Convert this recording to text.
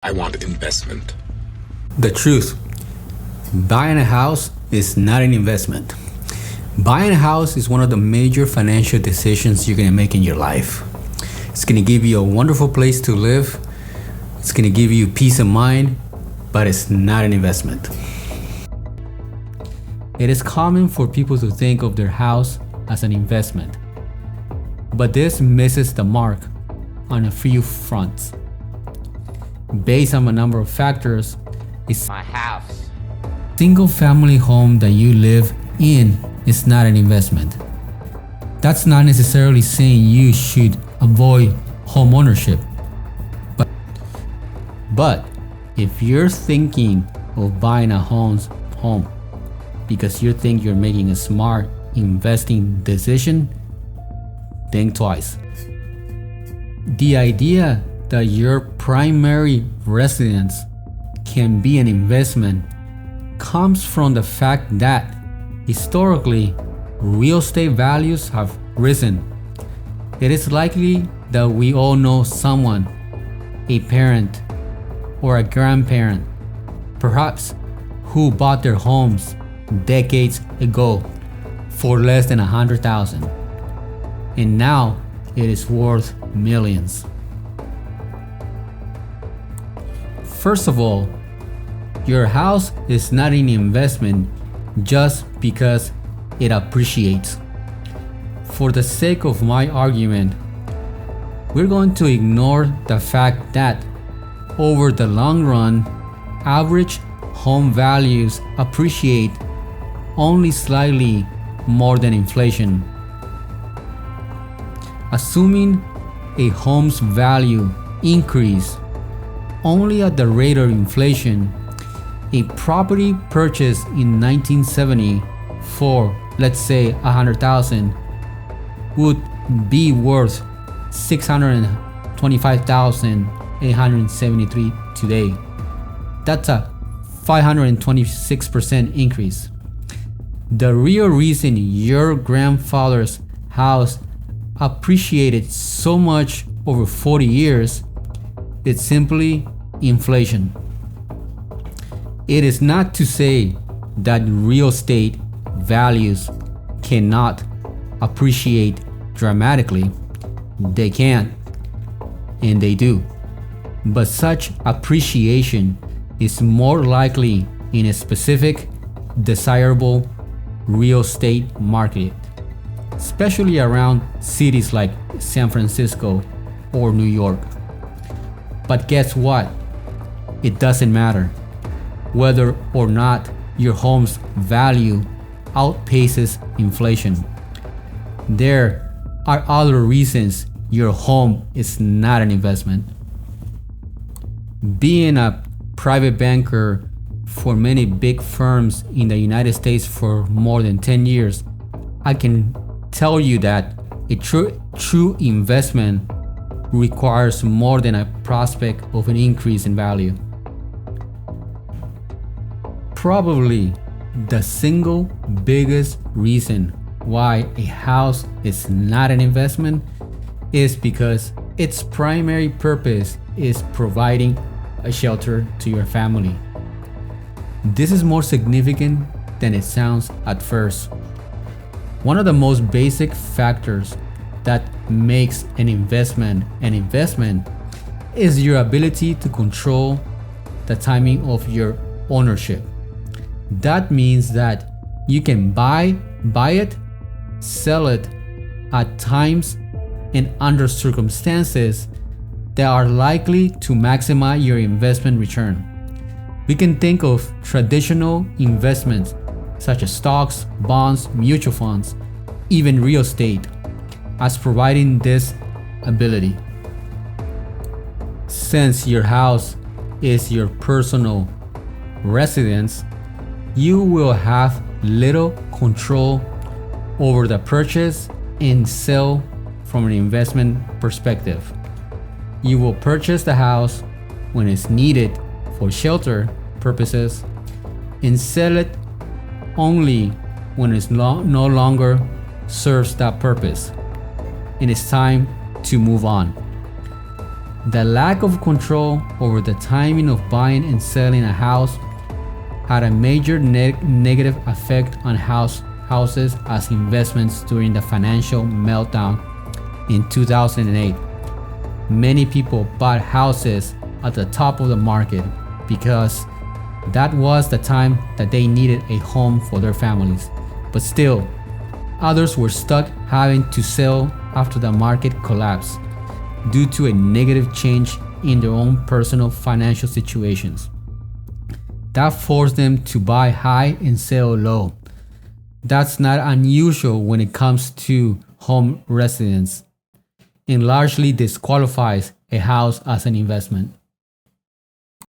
I want investment. The truth. Buying a house is not an investment. Buying a house is one of the major financial decisions you're going to make in your life. It's going to give you a wonderful place to live. It's going to give you peace of mind, but it's not an investment. It is common for people to think of their house as an investment, but this misses the mark on a few fronts. Based on a number of factors, it's my house. Single-family home that you live in is not an investment. That's not necessarily saying you should avoid home ownership. But if you're thinking of buying a home because you think you're making a smart investing decision, think twice. The idea that your primary residence can be an investment comes from the fact that historically real estate values have risen. It is likely that we all know someone, a parent or a grandparent, perhaps, who bought their homes decades ago for less than $100,000, and now it is worth millions. First of all, your house is not an investment just because it appreciates. For the sake of my argument, we're going to ignore the fact that over the long run, average home values appreciate only slightly more than inflation. Assuming a home's value increase only at the rate of inflation, a property purchased in 1970 for, let's say, $100,000 would be worth $625,873 today. That's a 526% increase. The real reason your grandfather's house appreciated so much over 40 years is simply inflation. It is not to say that real estate values cannot appreciate dramatically. They can, and they do. But such appreciation is more likely in a specific, desirable real estate market, especially around cities like San Francisco or New York. But guess what? It doesn't matter whether or not your home's value outpaces inflation. There are other reasons your home is not an investment. Being a private banker for many big firms in the United States for more than 10 years, I can tell you that a true investment requires more than a prospect of an increase in value. Probably the single biggest reason why a house is not an investment is because its primary purpose is providing a shelter to your family. This is more significant than it sounds at first. One of the most basic factors that makes an investment is your ability to control the timing of your ownership. That means that you can buy it, sell it at times and under circumstances that are likely to maximize your investment return. We can think of traditional investments such as stocks, bonds, mutual funds, even real estate as providing this ability. Since your house is your personal residence, you will have little control over the purchase and sale from an investment perspective. You will purchase the house when it's needed for shelter purposes and sell it only when it no longer serves that purpose and it's time to move on. The lack of control over the timing of buying and selling a house had a major negative effect on houses as investments during the financial meltdown in 2008. Many people bought houses at the top of the market because that was the time that they needed a home for their families. But still, others were stuck having to sell after the market collapsed due to a negative change in their own personal financial situations. That forced them to buy high and sell low. That's not unusual when it comes to home residence, and largely disqualifies a house as an investment.